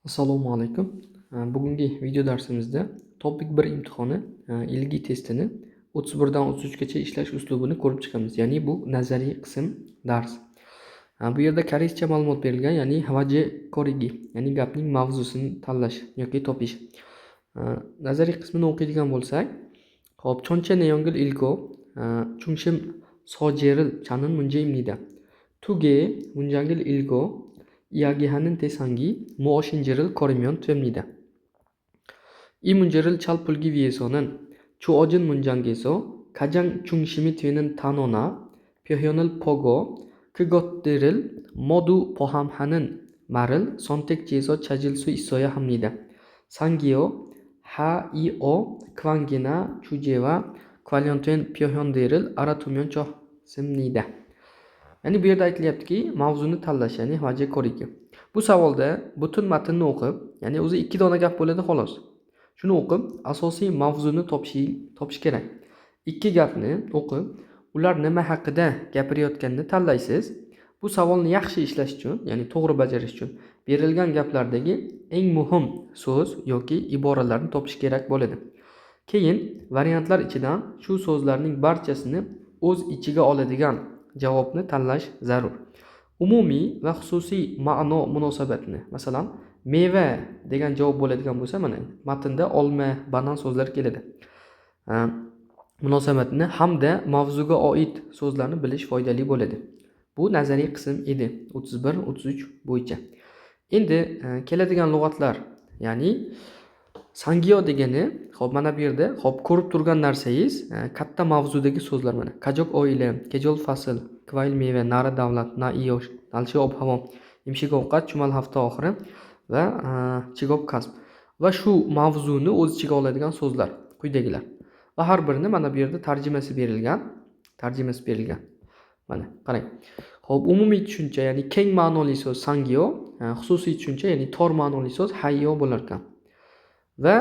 Assalomu alaykum. Bugungi video darsimizda topik 1 imtihoni ilmiy testini 31 dan 33 gacha ishlash uslubini ko'rib chiqamiz. Ya'ni bu nazariy qism dars. Bu yerda koreyscha ma'lumot berilgan, ya'ni vaje korigi, ya'ni gapning mavzusini tanlash yoki topish. Nazariy qismini o'qiydigan bo'lsak, hop choncha neyongil ilgo, chungshim sojeril chanin munje imnida. Tuge munjangil ilgo iyagihanin tesangi muoshinjeril korimyon twemnida. I munjeril chal pulgi viesonin chu ojin munjangeso kajang chungshimi twenin tanona pyohyonil pogo kigotdiril modu pohamhanin maril sontek jeso chajil su isoya hamnida. Sangio ha i o kvangina chujeva kvalyontwen pyohyondiril aratumyon choh simnida. Yani bu yerda aytilyaptiki, mavzuni tanlash, ya'ni vaje koriki. Bu savolda butun matnni o'qib, ya'ni o'zi 2 dona gap bo'ladi xolos. Shuni o'qib, asosiy mavzuni topish kerak. 2 gapni o'qib, ular nima haqida gapirayotganini tanlaysiz. Bu savolni yaxshi ishlash uchun, ya'ni to'g'ri bajarish uchun berilgan gaplardagi eng muhim so'z yoki iboralarni topish kerak bo'ladi. Keyin variantlar ichidan shu so'zlarning barchasini o'z ichiga oladigan javobni tanlash zarur. Umumiy va xususiy ma'no munosabatni, masalan, meva degan javob bo'ladigan bo'lsa, mana matnda olma, banan so'zlar keladi. Munosabatni hamda mavzuga oid so'zlarni bilish foydali bo'ladi. Bu nazariy qism edi 31-33 bo'yicha. Endi keladigan lug'atlar, ya'ni sangio degani, hop mana bu yerda hop ko'rib turgan narsangiz katta mavzudagi so'zlar mana. Kajok oila, kejol fasl, kvayl meva, nari davlat, na iyosh, nalchi ob-havo, imshik ovqat, chumal hafta oxiri va chigob kasb. Va shu mavzuni o'z ichiga oladigan so'zlar quyidagilar. Va har birini mana bu yerda tarjimasi berilgan. Mana qarang. Hop, umumiy tushuncha, ya'ni keng ma'noli so'z sangio, xususiy tushuncha, ya'ni tor ma'noli so'z hayyo bo'lar ekan. Va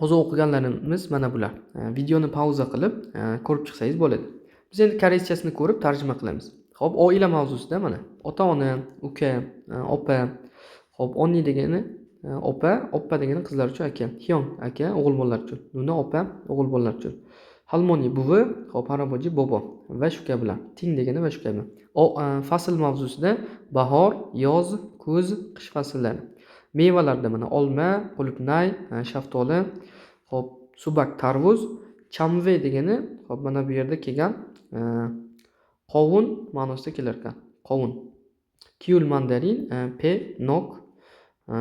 hozir o'qiganlarimiz mana bular. Videoni pauza qilib ko'rib chiqsangiz bo'ladi. Biz endi koreychasini ko'rib tarjima qilamiz. Hop, oila mavzusida mana ota-ona, uka, opa. Hop, onni degani opa, oppa degani qizlar uchun aka, hyon aka, o'g'il bolalar uchun, nuna opa, o'g'il bolalar uchun. Halmoni buvi, hop, haraboji bobo va shu kabilar. Ting degani va shu kabi. Fasl mavzusida bahor, yoz, kuz, qish fasllari. Mevalarda mana olma, qulupnay, shaftoli, hop, subak, tarvuz, chamve degani, hop, mana bu yerda kelgan qovun ma'nosida kelar ekan. Qovun. Kiyul mandarin, pe, nok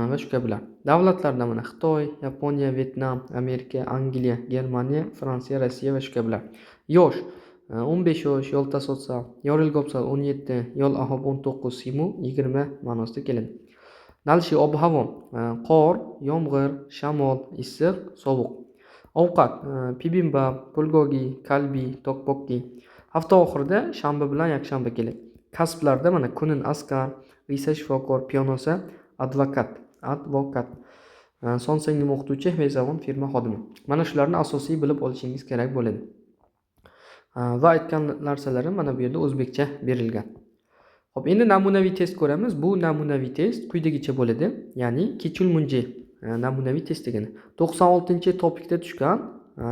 va shu kabilar. Davlatlarda mana Xitoy, Yaponiya, Vyetnam, Amerika, Angliya, Germaniya, Fransiya, Rossiya va shu kabilar. Yosh 15 yosh, yo'l tasodsa, yorilgopsal 17, yo'l ahob 19, simu 20 ma'nosida keladi. Nalshi ob-havo, qor, yomg'ir, shamol, issiq, sovuq. Ovqat, bibimbap, bulgogi, kalbi, tokbokki. Hafta oxirida shanba bilan yakshanba keladi. Kasblarda mana kunin askar, visa shifokor, piyonosa, advokat. Son singlim o'qituvchi, vezavon firma xodimi. Mana shularni asosiy bilib olishingiz kerak bo'ladi. Va aytgan narsalarim mana bu yerda o'zbekcha berilgan. Hop, endi namunaviy test ko'ramiz. Bu namunaviy test quyidagicha bo'ladi. Ya'ni kechul munje namunaviy test degani 96-topikda tushgan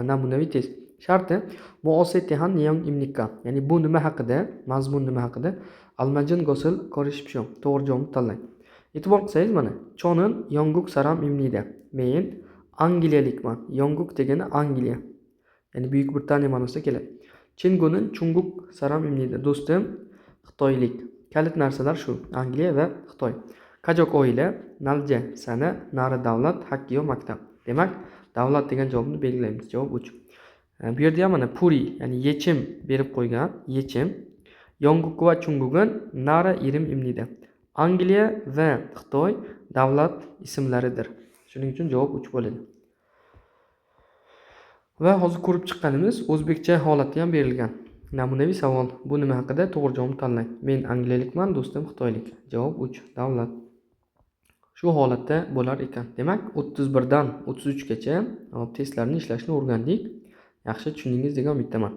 namunaviy test. Sharti muosir tehan niyong imnikka. Ya'ni bu nima haqida, mazmun nima haqida? Almajin gosil korishpshom. To'g'ri javobni tanlang. E'tibor qilsangiz mana chonin yonguk saram imnida. Men angliyalikman. Yonguk degani Angliya. Ya'ni Buyuk Britaniya ma'nosida keladi. Chingunin chunguk saram imnida. Do'stim Xitoylik. Kalit narsalar shu: Angliya va Xitoy. Kajok oila, nalja sana, nari davlat, hakkiyo maktab. Demak, davlat degan javobni belgilaymiz. Javob 3. Bu yerda ham mana puri, ya'ni yechim berib qo'ygan, yechim. Yonguk va chungugin nari irim imnida. Angliya va Xitoy davlat ismlaridir. Shuning uchun javob 3 bo'ladi. Va hozir ko'rib chiqqanimiz o'zbekcha holatda ham berilgan. Namunaviy savol. Bu nima haqida? To'g'ri javobni tanlang. Men angliyalikman, do'stim xitoylik. Javob 3. Davlat. Shu holatda bo'lar ekan. Demak, 31 dan 33 gacha testlarni ishlashni o'rgandik. Yaxshi tushundingiz degan umiddaman.